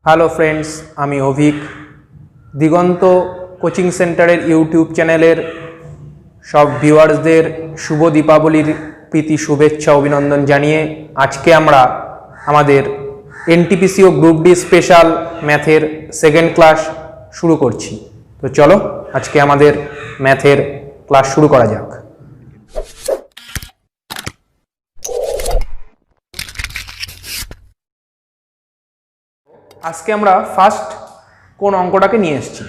Hello friends, আমি অভিক। দিগন্ত coaching সেন্টারের YouTube চ্যানেলের সব ভিউয়ার্সদের শুভ দীপাবলির প্রীতি শুভেচ্ছা অভিনন্দন জানিয়ে আজকে আমরা আমাদের এনটিপিসি ও গ্রুপ ডি স্পেশাল ম্যাথের সেকেন্ড ক্লাস শুরু করছি। তো চলো আজকে আমাদের ম্যাথের ক্লাস শুরু করা যাক। আজকে আমরা ফার্স্ট কোন অঙ্কটাকে নিয়ে এসেছি।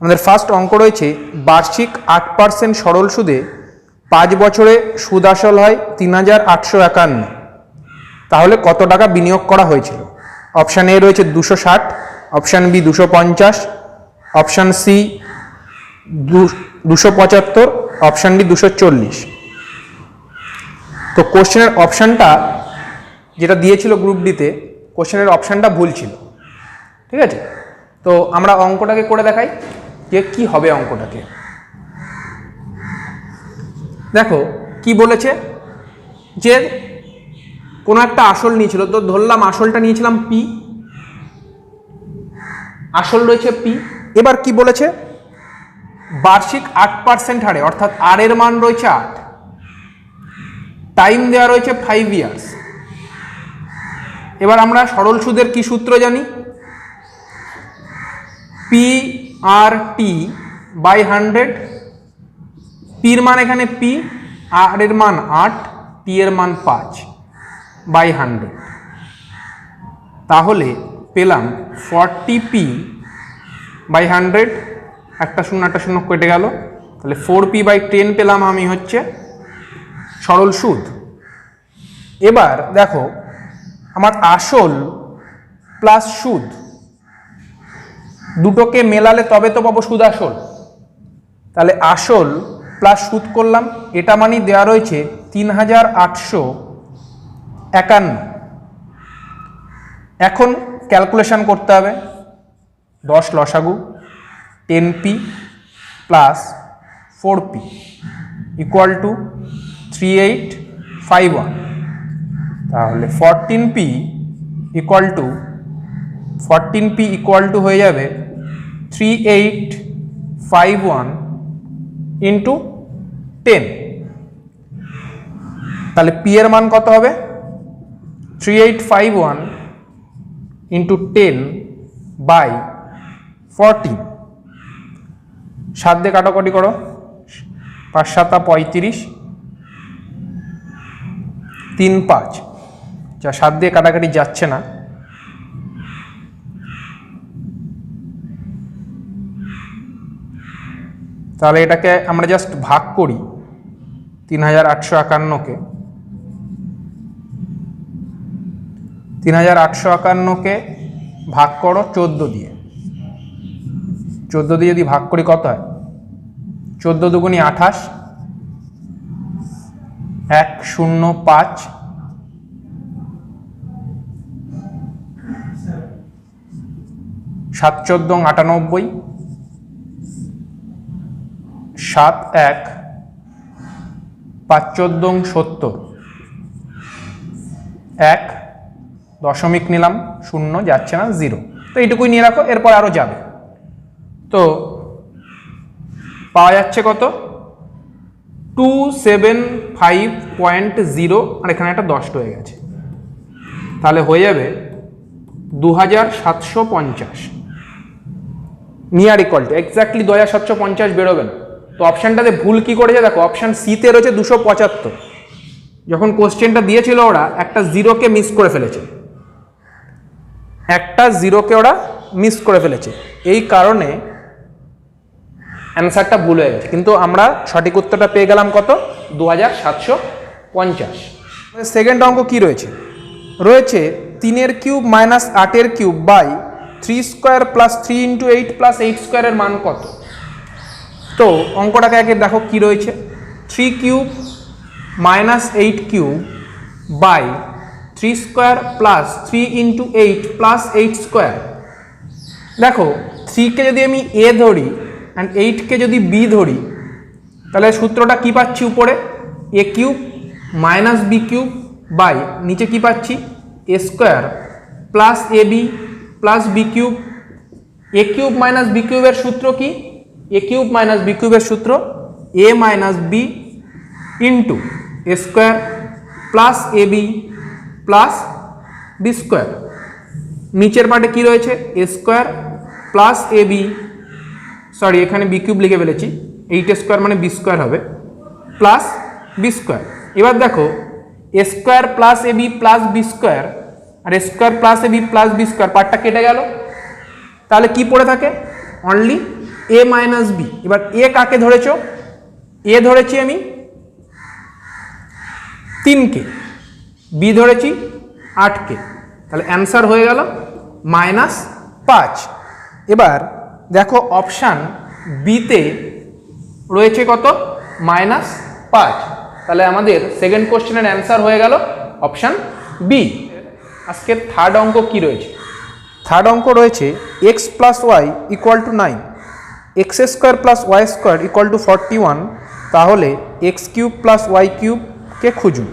আমাদের ফার্স্ট অঙ্ক রয়েছে বার্ষিক 8% সরল সুদে 5 বছরে সুদ আসল হয় 3851। তাহলে কত টাকা বিনিয়োগ করা হয়েছিল? অপশান এ রয়েছে 260, option B 250, option C 275, option D 240। তো কোশ্চেনের অপশানটা যেটা দিয়েছিল গ্রুপ ডিতে, কোশ্চেনের অপশানটা ভুল ছিল। ঠিক আছে, তো আমরা অঙ্কটাকে করে দেখাই যে কি হবে অঙ্কটাকে। দেখো কি বলেছে, যে কোনো একটা আসল নিয়েছিল, তো ধরলাম আসলটা নিয়েছিলাম পি, আসল রয়েছে পি। এবার কি বলেছে, বার্ষিক 8% হারে, অর্থাৎ আর এর মান রয়েছে 8, টাইম দেওয়া রয়েছে 5 ইয়ার্স। এবার আমরা সরল সুদের কি সূত্র জানি, পি আর টি বাই 100। পির মান এখানে পি, আর এর মান 8, টি এর মান 5 বাই 100। তাহলে পেলাম 40p বাই 100, একটা শূন্য কেটে গেল, তাহলে 4p বাই 10 পেলাম আমি হচ্ছে সরল সুদ। এবার দেখো আমার আসল প্লাস সুদ দুটোকে মেলালে তবে তো পাবো সুদ আসল। তাহলে আসল প্লাস সুদ করলাম, এটা মানে দেওয়া রয়েছে 3851। এখন ক্যালকুলেশন করতে হবে, 10 লসাগু 10p plus 4p equal to 3851। তাহলে 14p ইকুয়াল টু হয়ে যাবে 3851 ইন্টু 10। তাহলে পি এর মান কত হবে, 3851 ইন্টু 10 বাই 14। 7 দিয়ে কাটাকাটি করো, 5 7 35, 3 5, যা 7 দিয়ে কাটাকাটি যাচ্ছে না। তাহলে এটাকে আমরা জাস্ট ভাগ করি, 3851কে 3851কে ভাগ করো 14 দিয়ে। 14 দিয়ে যদি ভাগ করি কত হয়, 14 দুগুণি 28, 105, 7 14 98, 7 1 5 14 70, 1 দশমিক নিলাম, 0 যাচ্ছে না, 0। তো এইটুকুই নিয়ে রাখো, এরপর আরো যাবে। তো পাওয়া যাচ্ছে কত, 275.0, আর এখানে একটা 10 হয়ে গেছে, তাহলে হয়ে যাবে 2750। নিয়ার ইকুয়াল টু এক্স্যাক্টলি 2750 বেরোবে না। তো অপশানটাতে ভুল কি করেছে দেখো, অপশান সিতে রয়েছে 275। যখন কোশ্চেনটা দিয়েছিল ওরা একটা জিরোকে মিস করে ফেলেছে, এই কারণে অ্যান্সারটা ভুল হয়ে গেছে। কিন্তু আমরা সঠিক উত্তরটা পেয়ে গেলাম কত, 2750। সেকেন্ড অঙ্ক কি রয়েছে, 3 cube minus 8 cube by 3 square plus 3 into 8 plus 8 স্কোয়ারের মান কত? তো অঙ্কটাকে আগে দেখো কি রয়েছে, 3 cube minus 8 cube by 3 square plus 3 into 8 plus 8 square. দেখো 3কে যদি আমি এ ধরি অ্যান্ড 8কে যদি বি ধরি, তাহলে সূত্রটা কি পাচ্ছি, উপরে a cube minus b cube by নিচে কি পাচ্ছি, a square plus A B plus b cube. A cube minus b কিউবের সূত্র কি? এ কিউব মাইনাস বি কিউবের সূত্র a minus b into a square plus A B plus B square. নিচের পার্টে কি রয়েছে? A square plus A b, sorry এখানে বি কিউব লিখে ফেলেছি, 8 স্কোয়ার মানে বি স্কোয়ার হবে, প্লাস বি স্কোয়ার। এবার দেখো A square plus A B plus B square আর A square plus A B plus B square পার্টটা কেটে গেল, তাহলে কি পড়ে থাকে? Only A minus B. এবার এ কাকে ধরেছ? এ ধরেছি আমি 3কে, বি ধরেছি 8কে, তাহলে অ্যান্সার হয়ে গেল -5। এবার দেখো অপশান বিতে রয়েছে কত? -5। তাহলে আমাদের সেকেন্ড কোশ্চেনের অ্যান্সার হয়ে গেল অপশান বি। আজকের থার্ড অঙ্ক কি রয়েছে? থার্ড অঙ্ক রয়েছে x plus Y equal to 9, x square plus Y square equal to 41, তাহলে এক্স কিউব প্লাস ওয়াই কিউবকে খুঁজুন।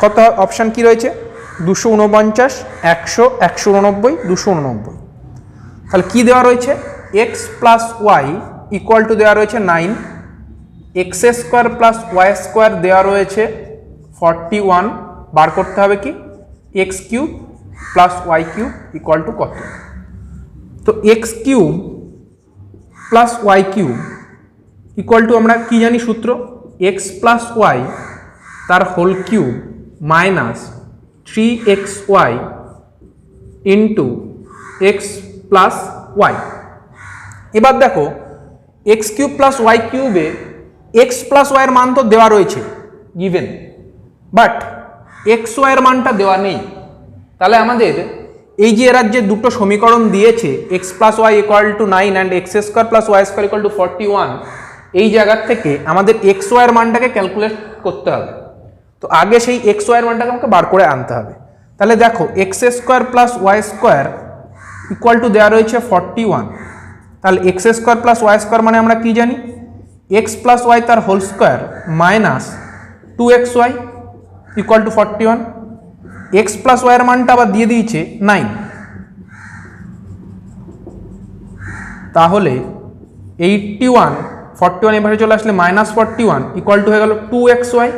কত অপশান কি রয়েছে? 249, 100, 189, 289। তাহলে কি দেওয়া রয়েছে? X plus Y equal to দেওয়া রয়েছে 9, x square plus Y square দেওয়া রয়েছে 41, বার করতে হবে কি x cube plus y cube equal to কত। তো x cube plus y cube equal to আমরা কি জানি সূত্র? এক্স প্লাস ওয়াই তার whole cube minus 3xy into x plus y. এবার দেখো এক্স কিউব প্লাস ওয়াই কিউবে এক্স প্লাস ওয়াইয়ের মান তো দেওয়া রয়েছে গিভেন, বাট এক্স ওয়াইয়ের মানটা দেওয়া নেই। তাহলে আমাদের এই যে এরা যে দুটো সমীকরণ দিয়েছে X plus Y equal to 9 and X square plus Y square equal to 41, এই জায়গার থেকে আমাদের এক্স ওয়াইয়ের মানটাকে ক্যালকুলেট করতে হবে। তো আগে সেই এক্স ওয়াইয়ের মানটাকে আমাকে বার করে আনতে হবে। তাহলে দেখো X square plus Y square equal to দেওয়া রয়েছে 41, তাহলে X square plus Y square মানে আমরা কি জানি? এক্স প্লাস ওয়াই তার whole square minus 2xy equal to 41। X plus ওয়াইয়ের মানটা আবার দিয়ে দিয়েছে 9, তাহলে 81, 41 এবারে চলে আসলে -41 ইকুয়াল টু হয়ে গেল 2xy।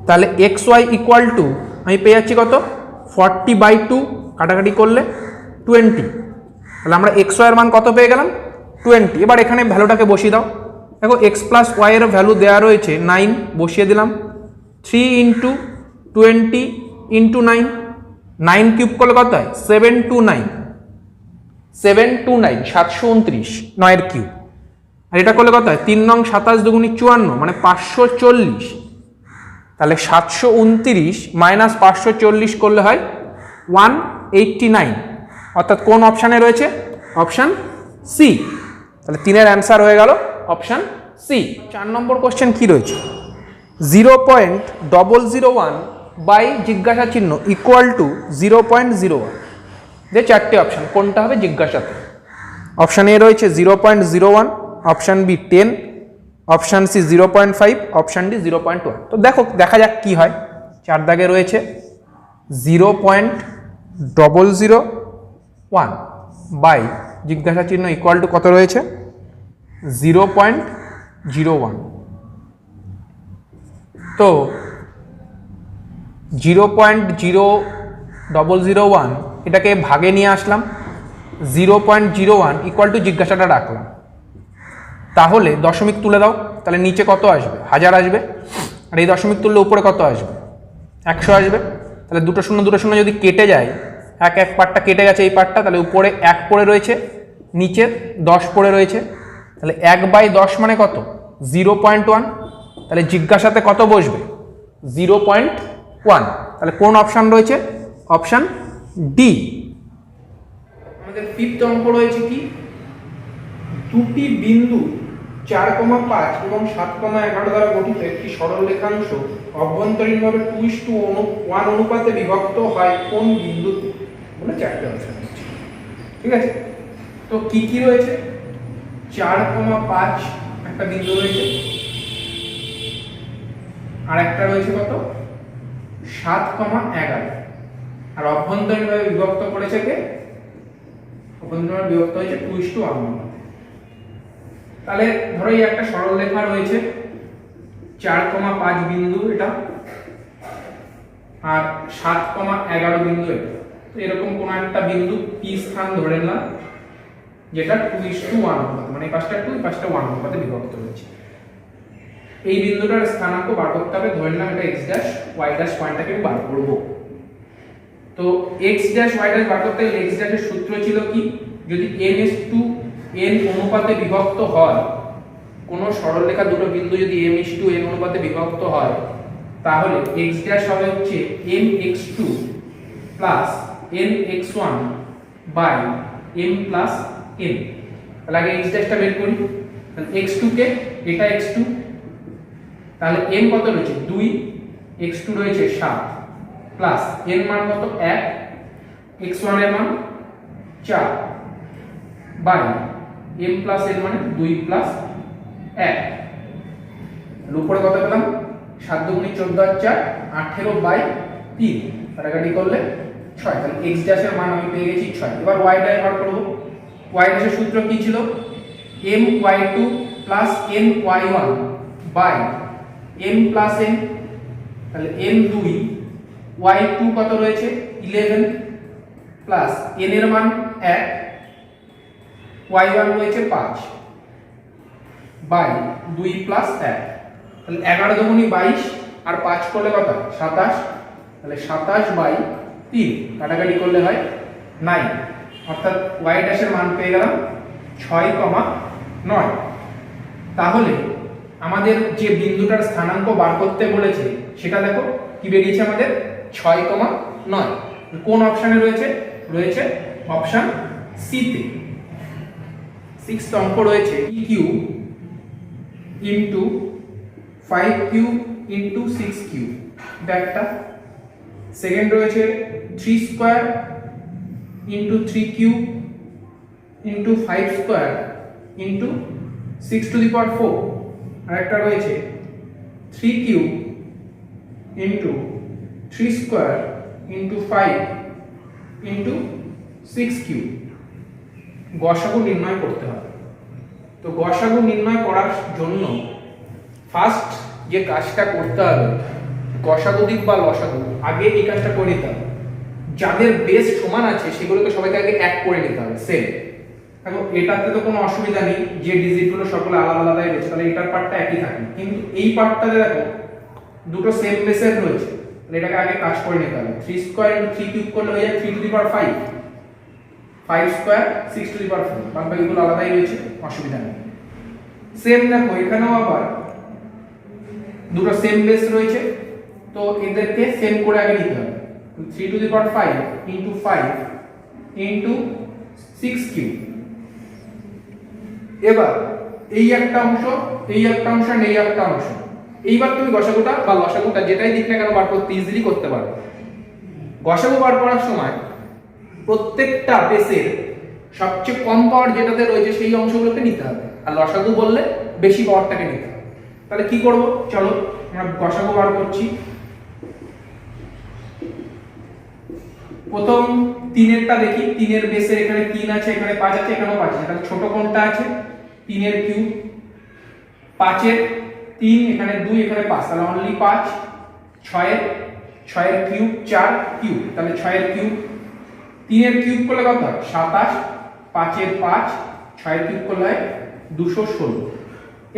তাহলে xy ইকুয়াল টু আমি পেয়ে যাচ্ছি কত? 40/2, কাটাকাটি করলে 20। তাহলে আমরা xy এর মান কত পেয়ে গেলাম? 20। এবার এখানে ভ্যালুটাকে বসিয়ে দাও। দেখো এক্স প্লাস ওয়াই এর ভ্যালু দেওয়া রয়েছে 9, বসিয়ে দিলাম। 3 × 20 × 9, 9 কিউব করলে কত হয়? 729, 729, 729, 9 কিউব। আর এটা করলে কত হয়? 3 নং 27 দুগুণি 54 মানে 540। তাহলে 729 মাইনাস 540 করলে হয় 189, অর্থাৎ কোন অপশানে রয়েছে? Option C. তাহলে 3-এর অ্যান্সার হয়ে গেল অপশান সি। 4 নম্বর কোশ্চেন কি রয়েছে? 0.001 বাই জিজ্ঞাসা চিহ্ন ইকুয়াল টু 0.01, যে 4টে অপশান কোনটা হবে জিজ্ঞাসাতে? অপশান এ রয়েছে 0.01, option B 10, option C 0.5, option D 0.1। তো দেখো দেখা যাক কি হয়। 4 দাগে রয়েছে 0.001 বাই জিজ্ঞাসা চিহ্ন ইকুয়াল টু কত রয়েছে? 0.01। তো 0.0001 এটাকে ভাগে নিয়ে আসলাম, 0.01 ইকুয়াল টু জিজ্ঞাসাটা রাখলাম, তাহলে দশমিক তুলে দাও, তাহলে নিচে কত আসবে? 1000 আসবে, আর এই দশমিক তুললে উপরে কত আসবে? 100 আসবে। তাহলে দুটো শূন্য যদি কেটে যায়, এক পার্টটা কেটে গেছে এই পার্টটা, তাহলে উপরে 1 পড়ে রয়েছে, নিচে 10 পড়ে রয়েছে, তাহলে 1/10 মানে কত? 0.1। তাহলে জিজ্ঞাসাতে কত বসবে? 0.1। তাহলে কোন অপশান রয়েছে? Option D. আমাদের 5th অঙ্ক রয়েছে কি? দুটি বিন্দু 4,5 এবং 7,11 দ্বারা গঠিত একটি সরল রেখাংশ অভ্যন্তরীণভাবে 2:1 অনুপাতে বিভক্ত হয় কোন বিন্দুতে? বলে 4টে অপশন আছে, ঠিক আছে? তো কি কি রয়েছে? 4,5 একটা বিন্দু রয়েছে, আর একটা রয়েছে কত? 7,11, আর অভ্যন্তরীণভাবে বিভক্ত করেছে কে? অভ্যন্তরীণ বিভক্ত হয়েছে 2:1 অনুপাতে। তাহলে ধরো এই একটা সরল রেখা রয়েছে 4,5 বিন্দু এটা, আর 7,11 বিন্দু এটা। তো এরকম কোন একটা বিন্দু P স্থান ধরে নিলাম, যেটা 2:1 অনুপাত, মানে এই পাশটা 2 এই পাশটা 1 অনুপাতে বিভক্ত হয়েছে। এই বিন্দুটার স্থানাঙ্ক বার করতে হবে, ধরে নিলাম এটা x ড্যাশ y ড্যাশ পয়েন্টটাকে বার করব। তো x ড্যাশ y ড্যাশ বার করতে গেলে x ড্যাশের সূত্র ছিল কি, যদি n অনুপাতে বিভক্ত হয়, কোন সরলরেখা দুটো বিন্দু যদি m:n অনুপাতে বিভক্ত হয়, তাহলে x ড্যাশ হবে হচ্ছে mx2 plus nx1 by m plus n। তাহলে আগে x ড্যাশটা বের করি। তাহলে x2 কে, এটা x2, তাহলে m কত রয়েছে 2, x2 রয়েছে 7 প্লাস n মান কত 1, x1 এর মান 4 বাই m প্লাস n মানে 2 প্লাস 1। উপরে কত পেলাম 7 দুগুণে 14 আর 4 18 বাই 3, কাটাকাটি করলে 6। তাহলে x ড্যাশের মান আমি পেয়ে গেছি 6। এবার y ড্যাশ বার করব। y ড্যাশের সূত্র কি ছিল, my2 plus my1 by m plus n। তাহলে m2, y2 কত রয়েছে 11 প্লাস n এর মান 1, y1 রয়েছে 5 বাই 2 প্লাস 1। তাহলে 11 দুগুণে 22 আর 5 করলে কত 27। তাহলে 27 বাই 3, কাটাকাটি করলে হয় 9। অর্থাৎ y ড্যাশের মান পেয়ে গেলাম 6,9। তাহলে আমাদের যে বিন্দুটার স্থানাঙ্ক বার করতে বলেছে সেটা দেখো কি বেরিয়েছে আমাদের 6,9। কোন অপশনে রয়েছে, রয়েছে অপশন সি তে। 6th অঙ্ক রয়েছে q into 5q into 6q, এটা একটা। সেকেন্ড রয়েছে 3 square into 3q into 5 square into 6 to the power 4। আর একটা রয়েছে 3q into 3 square into 5 into 6q। গসাগু নির্ণয় করতে হবে। তো গসাগু নির্ণয় করার জন্য ফার্স্ট যে কাজটা করতে হবে, গসাগু দিক বা লসাগু, আগে এই কাজটা করে নিতে হবে। যাদের বেস সমান আছে সেগুলোকে সবাইকে আগে এক করে নিতে হবে, সেম। দেখো এটাতে তো কোনো অসুবিধা নেই, যে ডিজিটগুলো সকলে আলাদা আলাদাই রয়েছে, তাহলে এটার পার্টটা একই থাকে। কিন্তু এই পার্টটাতে দেখো দুটো সেম বেসের রয়েছে, তাহলে এটাকে আগে কাজ করে নিতে হবে। 3 স্কয়ার ইনটু 3 কিউব করলে হয়ে যায় 3 to the power 5, 5 square 6 to the power 4। বাকিগুলো আলাদাই রয়েছে, অসুবিধা নেই। সেম দেখো এখানেও আবার দুটো সেম বেস রয়েছে, তো এদেরকে সেম করে আগে নিতে হবে। 3 to the power 5 into 5 into 6 cube. এবার এই একটা অংশ, এই একটা অংশ, আর এই একটা অংশ। এইবার তুমি গসাগুটা বা লসাগুটা যেটাই দিক না কেন বার করতে ইজিলি করতে পারবে। গসাগু বার করার সময় প্রত্যেকটা বেসের সবচেয়ে কম পাওয়ার যেটাতে রয়েছে সেই অংশগুলোকে নিতে হবে, আর লসাগু বললে বেশি পাওয়ারটাকে নিতে হবে। তাহলে কি করব, চলো আমরা গসাগু বার করছি। প্রথম 3-এরটা দেখি। 3-এর বেসের এখানে 3 আছে, এখানে 5 আছে, এখানেও 5 আছে। তাহলে ছোট কোনটা আছে, 3-এর কিউব। 5-এর 3, এখানে 2, এখানে 5, তাহলে অনলি 5। 6-এর কিউব 4 কিউব, তাহলে 6-এর কিউব। 3-এর কিউব করলে কত হয় 27, 5-এর 5, 6-এর কিউব করলে হয় 216।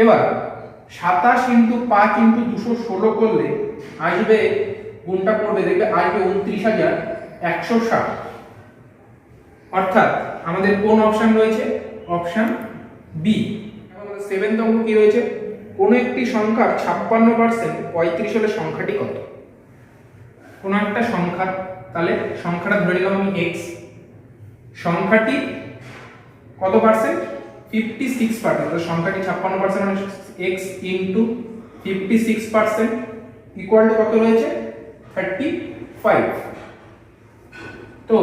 এবার 27 ইনটু 5 ইনটু 216 করলে আসবে, গুণটা করবে দেখবে আসবে 29,160। অর্থাৎ আমাদের কোন অপশন রয়েছে, অপশন বি। আমাদের 7th অঙ্ক কি রয়েছে, কোন একটি সংখ্যার 56% 35 হলে সংখ্যাটি কত। কোন একটা সংখ্যা, তাহলে সংখ্যাটা ধরে নিলাম আমি x, সংখ্যাটি কত পার্সেন্ট 56%, তাহলে সংখ্যাটি 56% মানে x ইনটু 56% ইকুয়াল টু কত রয়েছে 35। তো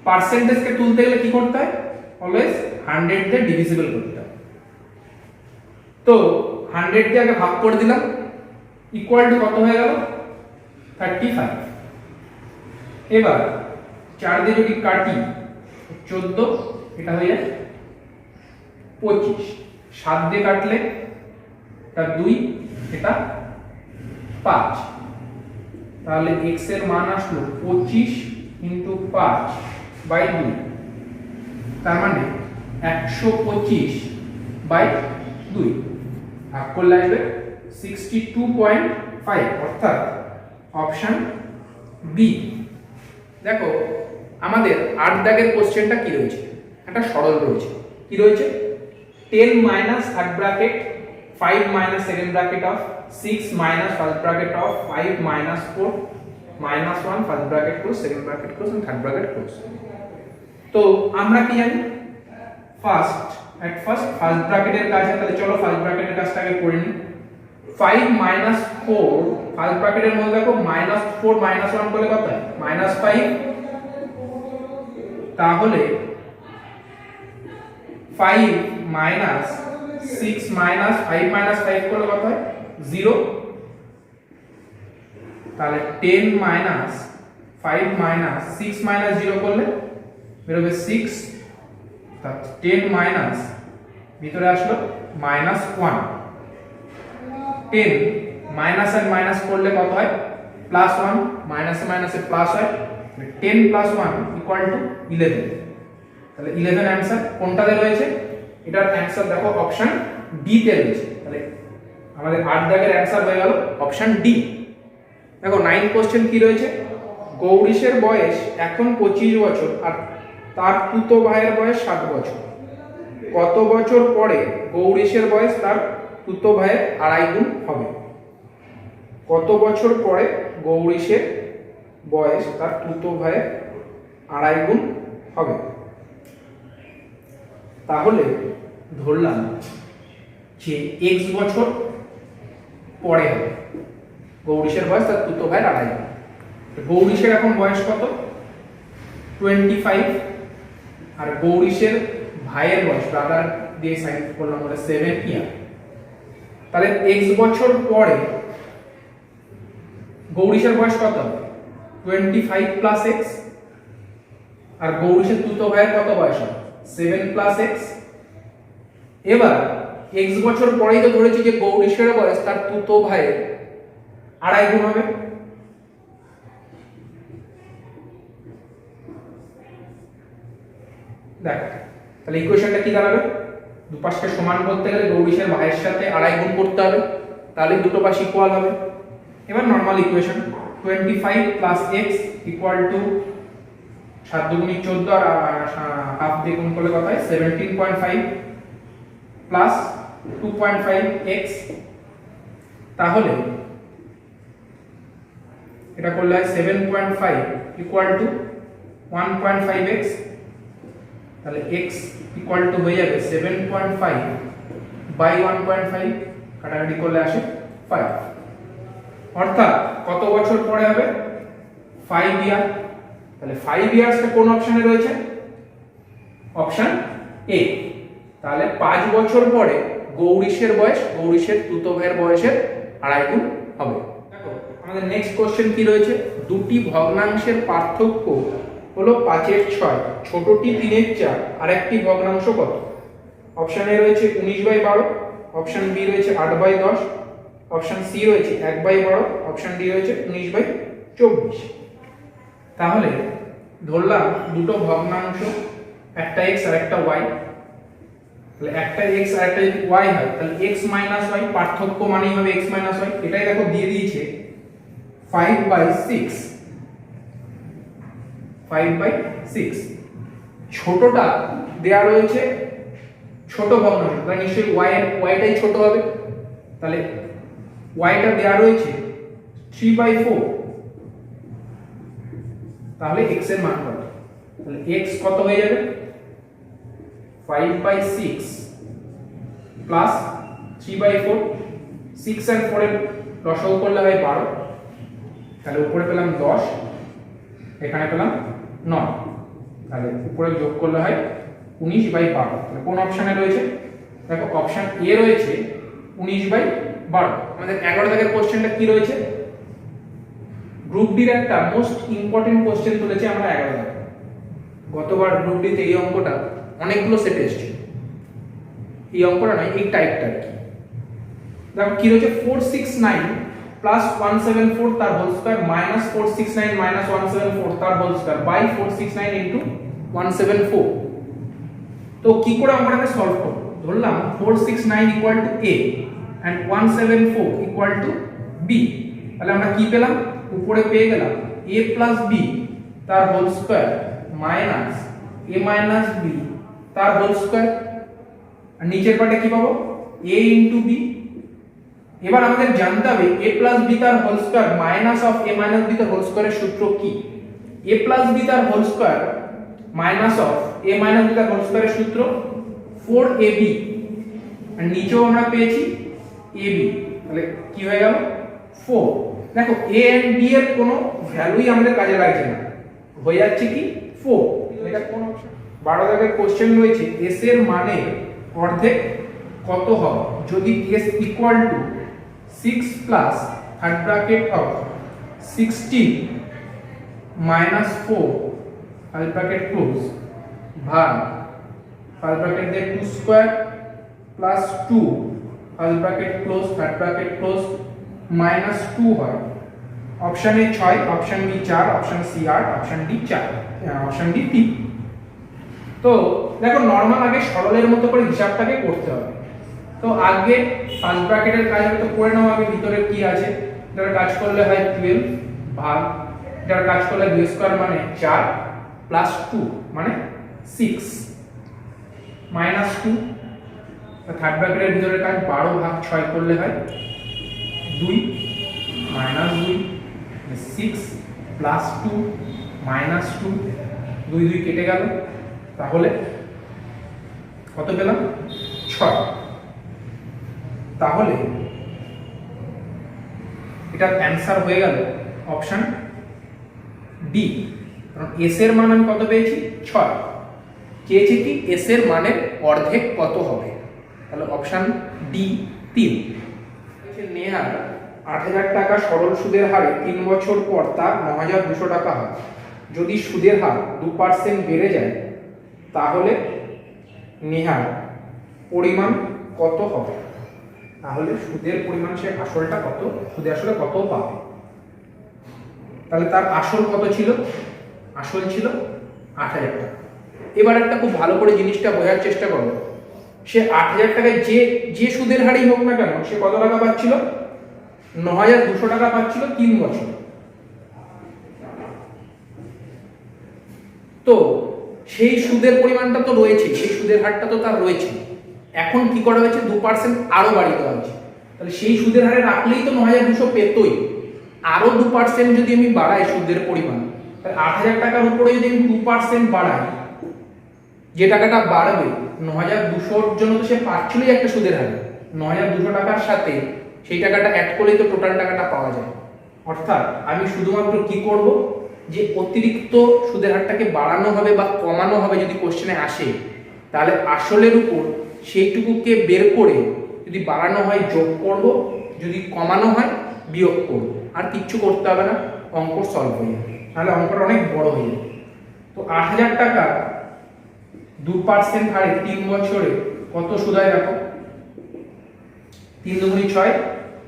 পার্সেন্টেজকে তুলতে গেলে কি করতে হয়, অলওয়েজ 100 দিয়ে ডিভিজিবল করতে হয়। তো 100 দিয়ে আগে ভাগ করে দিলাম, ইকুয়াল টু কত হয়ে গেল 35। এবার 4 দিয়ে যদি কাটি 14, এটা হয়ে যায় 25, 7 দিয়ে কাটলে এটা 2, এটা 5, তাহলে x এর মান আসলো 25 ইন্টু 5 বাই 2, তার মানে 125 বাই 2, ভাগ করলে আসবে 62.5, অর্থাৎ অপশন বি। দেখো আমাদের 8 দাগের কোশ্চেনটা কি রয়েছে, একটা সরল রয়েছে, কি রয়েছে 10 minus third bracket 5 minus second bracket of 6 minus first bracket of 5 minus 4 minus 1 first bracket close second bracket close and third bracket close. তো আমরা কি জানি ফার্স্ট ব্র্যাকেটের কাজ, তাহলে চলো ফার্স্ট ব্র্যাকেটের কাজটা আগে করে নিই। 5 মাইনাস 4 ফার্স্ট ব্র্যাকেটের মধ্যে দেখো মাইনাস 4 মাইনাস 1 করলে কত হয় মাইনাস 5, তাহলে 5 মাইনাস 6 মাইনাস 5 মাইনাস 5 করলে কত হয় 0, তাহলে 10 মাইনাস 5 মাইনাস 6 মাইনাস 0 করলে বেরোবে 6, তাহলে 10 মাইনাস ভিতরে আসলো মাইনাস 1, 10 মাইনাস আর মাইনাস করলে কত হয় প্লাস 1, মাইনাসে মাইনাসে প্লাস হয়, 10 প্লাস 1 ইকুয়াল টু 11, তাহলে 11 অ্যানসার কোনটাতে রয়েছে, এটার অ্যানসার দেখো অপশন ডি তে রয়েছে, তাহলে আমাদের 8 দাগের অ্যানসার হয়ে গেল অপশন ডি। দেখো 9 কোশ্চেন কি রয়েছে, গৌরীশের বয়স এখন 25 বছর আর তার তুতো ভাইয়ের বয়স 7 বছর, কত বছর পরে গৌরীশের বয়স তার তুতো ভাইয়ের 2.5 গুণ হবে, কত বছর পরে গৌরীশের বয়স তার তুতো ভাইয়ের 2.5 গুণ হবে, তাহলে ধরলাম যে x বছর পরে হবে গৌরীশের বয়স তার তুতো ভাইয়ের 2.5 গুণ। গৌরীশের এখন বয়স কত 25, আর গৌরীশের ভাইয়ের বয়স ব্রাদার দিয়ে সাইন করলাম আমরা 7 ইয়ার, তাহলে x বছর পরে গৌরীশের বয়স কত হবে 25 প্লাস x, আর গৌরীশের তুতো ভাইয়ের কত বয়স হবে 7 প্লাস x। এবার x বছর পরেই তো ধরেছি যে গৌরীশের বয়স তার তুতো ভাইয়ের 2.5 গুণ হবে, দেখ তাহলে ইকুয়েশনটা কি দাঁড়াবে, দুপাশকে সমান করতে গেলে গৌরীশের ভাইয়ের সাথে 2.5 গুণ করতে হবে, তাহলে দুটো পাশ ইকুয়াল হবে। এবার normal equation 25 plus x equal to 7 দুগুণে 14 আর হাফ দিয়ে গুণ করলে কত হয় 17.5 প্লাস 2.5 x, তাহলে এটা করলে হয় 7.5 ইকুয়াল টু 1.5x, তাহলে x ইকুয়াল টু হয়ে যাবে 7.5 বাই 1.5, কাটাকাটি করলে আসে 5, অর্থাৎ কত বছর পরে হবে 5 ইয়ার, তাহলে 5 ইয়ার্সটা কোন অপশনে রয়েছে অপশন এ, তাহলে 5 বছর পরে গৌরীশের বয়স গৌরীশের তুতো ভাইয়ের বয়সের 2.5 গুণ হবে। দেখো আমাদের নেক্সট কোশ্চেন কি রয়েছে, দুটি ভগ্নাংশের পার্থক্য হলো 5/6, ছোটটি 3/4 আর একটি ভগ্নাংশ কত, অপশন এ রয়েছে 19/12, অপশন বি রয়েছে 8/10, অপশন সি রয়েছে 1/12, অপশন ডি রয়েছে 19/24। তাহলে ধরলাম দুটো ভগ্নাংশ, একটা x আর একটা y, তাহলে একটা x আর একটা যদি y হয় তাহলে x মাইনাস y, পার্থক্য মানেই হবে x মাইনাস y, এটাই দেখো দিয়ে দিয়েছে 5/6, 5/6, ছোটটা দেয়া রয়েছে ছোট ভগ্নাংশ, তাহলে নিশ্চয়ই y টাই ছোট হবে, তাহলে y টা দেয়া রয়েছে 3/4, তাহলে x এর মান কত, তাহলে x কত হয়ে যাবে 5/6 প্লাস 3/4, 6 আর 4 এর লসাগু করলে হয় 12, তাহলে উপরে পেলাম 10, এখানে পেলাম 9, তাহলে উপরে যোগ করলে হয় 19/12, তাহলে কোন অপশনে রয়েছে, দেখো অপশন এ রয়েছে 19/12। আমাদের 11 দাগের কোশ্চেনটা কি রয়েছে, গ্রুপ ডির একটা মোস্ট ইম্পর্টেন্ট কোশ্চেন তুলেছি আমরা 11 দাগে, গতবার গ্রুপ ডিতে এই অঙ্কটা অনেকগুলো সেটে এসেছিল, এই অঙ্কটা নয়, এই টাইপটা আর কি। দেখো কি রয়েছে, 469 প্লাস 174 তার হোল স্কয়ার মাইনাস 469 মাইনাস 174 তার হোল স্কয়ার বাই 469 ইনটু 174। তো কি করে অঙ্কটাকে সলভ করব? ধরলাম 469 equal to a and 174 equal to b। তাহলে আমরা কি পেলাম? উপরে পেয়ে গেলাম a প্লাস b তার whole square minus a minus b তার হোল স্কয়ার, আর নিচের পার্টে কি পাবো? a into b। এবার আমাদের জানতে হবে a প্লাস b তার whole square minus of a minus b তার হোল স্কয়ারের সূত্র কি? a প্লাস b তার whole square minus of a minus b তার হোল স্কয়ারের সূত্র 4ab, আর নিচেও আমরা পেয়েছি ab, তাহলে কি হয়ে গেল 4। দেখো a and b এর কোনো ভ্যালুই আমাদের কাজে লাগছে না, হয়ে যাচ্ছে কি 4। এটা কোন অপশন? 12 দাগের কোশ্চেন রয়েছে s এর মানে অর্ধেক কত হবে যদি s equal to 6 plus third bracket of 16 minus 4 third bracket close ভাগ থার্ড ব্র্যাকেট দিয়ে 2 square plus 2 third bracket close third bracket close minus 2 হয়। Option A 6, option B 4, option C 8, option D 4, option D 3। তো দেখো normal আগে সরলের মতো করে হিসাবটাকে করতে হবে। তো আগে ফার্স্ট ব্র্যাকেটের কাজ তো করে নাও, আগে ভিতরে কি আছে। এটার কাজ করলে হয় 12 ভাগ এটার কাজ করলে 2 স্কয়ার মানে 4 প্লাস 2 মানে 6 মাইনাস 2। থার্ড ব্র্যাকেটের ভিতরে কাজ 12 ভাগ 6 করলে হয় 2 মাইনাস 2 6 প্লাস 2 মাইনাস 2, 2 2 কেটে গেল, তাহলে কত পেলাম 6। তাহলে এটার অ্যানসার হয়ে গেল অপশন ডি, কারণ এস এর মান আমি কত পেয়েছি 6, চেয়েছি কি এস এর মানের অর্ধেক কত হবে, তাহলে অপশন ডি 3। নেহার 8000 টাকা সরল সুদের হারে 3 বছর পর তার 9200 টাকা হয়। যদি সুদের হার 2% বেড়ে যায় তাহলে নেহার পরিমাণ কত হবে? তাহলে সুদের পরিমাণ সে আসলটা কত, সুদে আসলে কত পাবে? তাহলে তার আসল কত ছিল? আসল ছিল 8000 টাকা। এবার একটা খুব ভালো করে জিনিসটা বোঝার চেষ্টা করো, সে 8000 টাকায় যে সুদের হারই হোক না কেন সে কত টাকা পাচ্ছিল? 9200 টাকা পাচ্ছিল 3 বছর। তো সেই সুদের পরিমাণটা তো রয়েছে, সেই সুদের হারটা তো তার রয়েছে। এখন কি করা হয়েছে? 2% আরো বাড়িয়ে দেওয়া হয়েছে। তাহলে সেই সুদের হারে রাখলেই তো 9200 পেতই, আরো 2% যদি আমি বাড়াই সুদের পরিমাণ, তাহলে 8000 টাকার উপরে যদি আমি 2% বাড়াই, যে টাকাটা বাড়বে 9200-র জন্য তো সে পাচ্ছিলই একটা সুদের হারে, 9200 টাকার সাথে সেই টাকাটা অ্যাড করলেই তো টোটাল টাকাটা পাওয়া যায়। অর্থাৎ আমি শুধুমাত্র কি করব, যে অতিরিক্ত সুদের হারটাকে বাড়ানো হবে বা কমানো হবে যদি কোশ্চেনে আসে, তাহলে আসলের উপর সেইটুকুকে বের করে যদি বাড়ানো হয় যোগ করব, যদি কমানো হয় বিয়োগ করব, আর কিচ্ছু করতে হবে না, অঙ্ক সলভ হয়ে যাবে। তাহলে অঙ্কটা অনেক বড় হয়ে যাবে। তো 8000 টাকা 2% হারে 3 বছরে কত সুদ হয় দেখো, 3 দুগুণে 6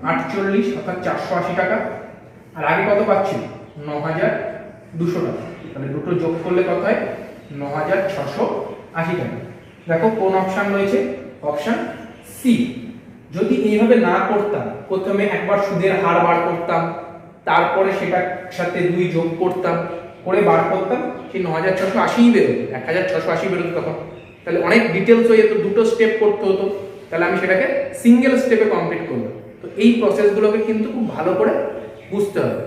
48, অর্থাৎ 480 টাকা। আর আগে কত পাচ্ছি? 9200 টাকা। তাহলে দুটো যোগ করলে কত হয়? 9680 টাকা। দেখো কোন অপশন রয়েছে? Option C. যদি এইভাবে না করতাম, প্রথমে একবার সুদের হার বার করতাম, তারপরে সেটার সাথে 2 যোগ করতাম, করে বার করতাম, সেই 9680 বেরোতো, 1680 বেরোতো তখন। তাহলে অনেক ডিটেলস হয়ে যেত, দুটো স্টেপ করতে হতো। তাহলে আমি সেটাকে সিঙ্গেল স্টেপে কমপ্লিট করলাম। তো এই প্রসেসগুলোকে কিন্তু খুব ভালো করে বুঝতে হবে।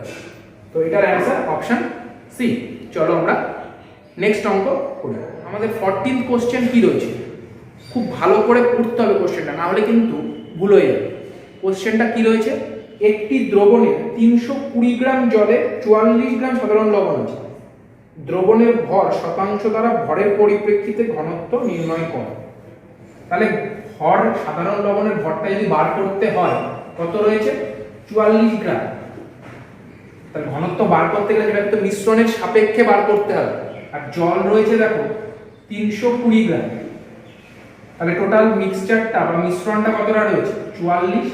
তো এটার অ্যান্সার অপশন সি। চলো আমরা নেক্সট অঙ্ক করি। আমাদের 14th কোশ্চেন কি রয়েছে, খুব ভালো করে পড়তে হবে কোশ্চেনটা, না হলে কিন্তু ভুল হয়ে যাবে। কোশ্চেনটা কি রয়েছে? একটি দ্রবণে 320 গ্রাম জলে 44 গ্রাম সাধারণ লবণ আছে। দ্রবণের ভর শতাংশ দ্বারা ভরের পরিপ্রেক্ষিতে ঘনত্ব নির্ণয় করো। তাহলে ভর, সাধারণ লবণের ভরটা যদি বার করতে হয়, কত রয়েছে? 44 গ্রাম। তাহলে ঘনত্ব বার করতে গেলে সেটা তো মিশ্রণের সাপেক্ষে বার করতে হবে। আর জল রয়েছে দেখো 320 গ্রাম। তাহলে টোটাল মিক্সচারটা বা মিশ্রণটা কতটা রয়েছে 44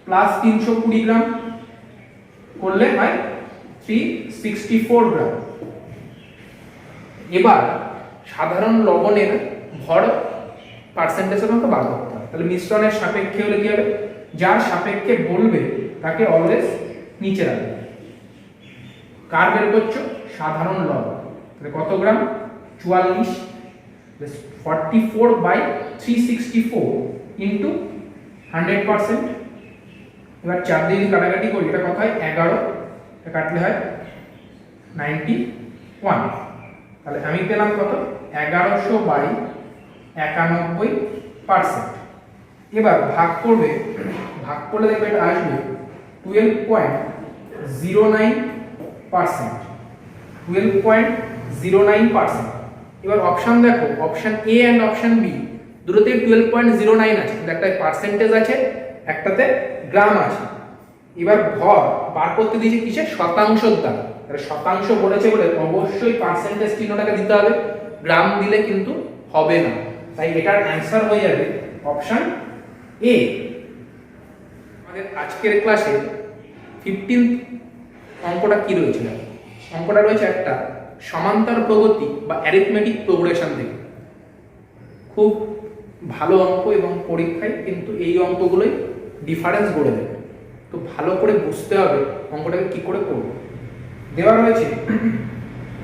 প্লাস 320 গ্রাম করলে হয় 364 গ্রাম। এবার সাধারণ লবণের ভর পার্সেন্টেজের মতো বার করতে হবে। তাহলে মিশ্রণের সাপেক্ষে হলে কি হবে, যার সাপেক্ষে বলবে তাকে অলওয়েজ নিচে রাখবে। কার বের করছো, সাধারণ লবণ। তাহলে কত গ্রাম 44, 44/364 ইন্টু 100%। এবার 4 দিয়ে যদি কাটাকাটি করি এটা কত হয় 11, এটা কাটলে হয় 91। তাহলে আমি পেলাম কত 1100/91%। এবার ভাগ করবে, ভাগ করলে দেখবে এটা আসবে 12.09%, 12.09%। এবার অপশন দেখো, option A and option B দুটোতেই 12.09 আছে, কিন্তু একটা পার্সেন্টেজ আছে একটাতে গ্রাম আছে। এবার ভর বার করতে দিয়েছে কিসে, শতাংশের দ্বারা। তাহলে শতাংশ বলেছে বলে অবশ্যই পার্সেন্টেজ চিহ্নটাকে দিতে হবে, গ্রাম দিলে কিন্তু হবে না। তাই এটার অ্যান্সার হয়ে যাবে অপশন এ। আমাদের আজকের ক্লাসে 15th অঙ্কটা কি রয়েছে, অঙ্কটা রয়েছে একটা সমান্তর প্রগতি বা অ্যারিথমেটিক প্রোগ্রেশন থেকে। খুব ভালো অঙ্ক এবং পরীক্ষায় কিন্তু এই অঙ্কগুলোই ডিফারেন্স গড়ে দেবে। তো ভালো করে বুঝতে হবে অঙ্কটাকে কি করে করব। দেওয়া রয়েছে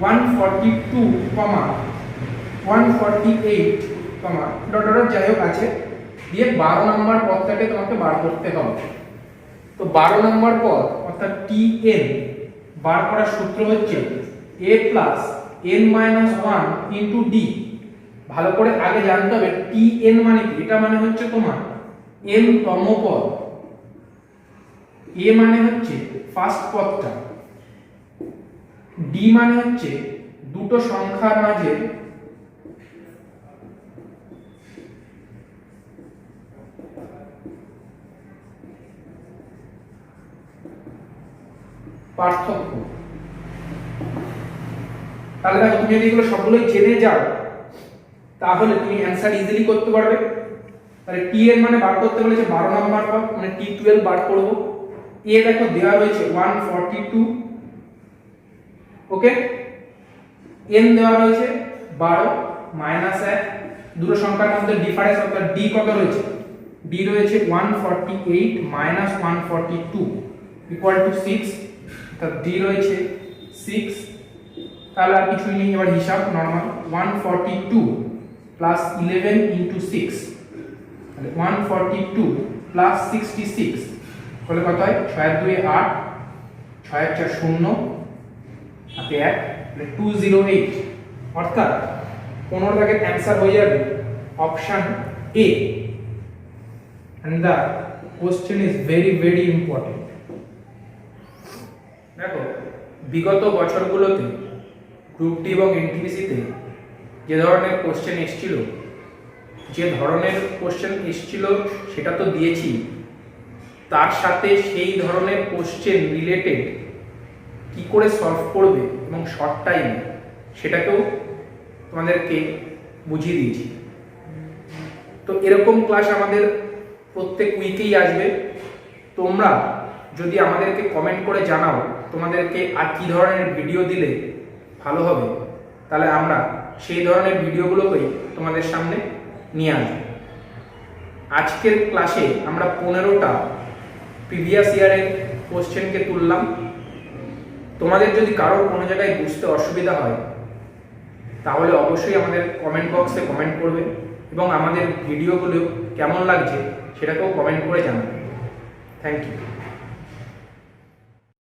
142, 148, ডট ডট যাই হোক আছে, দিয়ে 12 নম্বর পদটাকে তোমাকে বার করতে হবে। তো 12 নম্বর পদ অর্থাৎ tn বার করার সূত্র হচ্ছে a plus n minus 1 into d। ভালো করে আগে জানতে হবে tn মানে কি। এটা মানে হচ্ছে তোমার n তম পদ, a মানে হচ্ছে ফার্স্ট পদটা, d মানে হচ্ছে দুটো সংখ্যার মাঝে পার্থক্য। তাহলে দেখো তুমি যদি এগুলো সবগুলোই জেনে যাও তাহলে তুমি অ্যান্সার ইজিলি করতে পারবে। তাহলে টি এর মানে বার করতে বলেছে 12 নাম্বার পদ, মানে t12 বার করব। এ দেখো দেওয়া রয়েছে 142, ওকে। n দেওয়া রয়েছে 12 মাইনাস 1, দুটো সংখ্যার মধ্যে ডিফারেন্স অর্থাৎ d কত রয়েছে, d রয়েছে 148 মাইনাস 142 ইকুয়াল টু 6, অর্থাৎ d রয়েছে 6। তাহলে আর কিছুই নেই, এবার হিসাব নরমাল 142 প্লাস 11 ইন্টু 6, তাহলে 142 প্লাস 66 তাহলে কত হয় 6 2 8, 6 4 0 হাতে 1, তাহলে 208। অর্থাৎ 15 দাগের অ্যান্সার হয়ে যাবে option A. and the question is very very important। দেখো বিগত বছরগুলোতে গ্রুপ ডি এবং এনটিপিসিতে যে ধরনের কোশ্চেন এসেছিল, সেটা তো দিয়েছি, তার সাথে সেই ধরনের কোশ্চেন রিলেটেড কি করে সলভ করবে এবং শর্ট টাইমে সেটাকেও তোমাদেরকে বুঝিয়ে দিয়েছি। তো এরকম ক্লাস আমাদের প্রত্যেক উইকেই আসবে। তোমরা যদি আমাদেরকে কমেন্ট করে জানাও তোমাদেরকে আর কি ধরনের ভিডিও দিলে ভালো হবে, তাহলে আমরা সেই ধরনের ভিডিওগুলোকেই তোমাদের সামনে নিয়ে আসবো। আজকের ক্লাসে আমরা 15টা প্রিভিয়াস ইয়ারের কোশ্চেনকে তুললাম। তোমাদের যদি কারোর কোনো জায়গায় বুঝতে অসুবিধা হয় তাহলে অবশ্যই আমাদের কমেন্ট বক্সে কমেন্ট করবে এবং আমাদের ভিডিওগুলো কেমন লাগছে সেটাকেও কমেন্ট করে জানাবে। Thank you.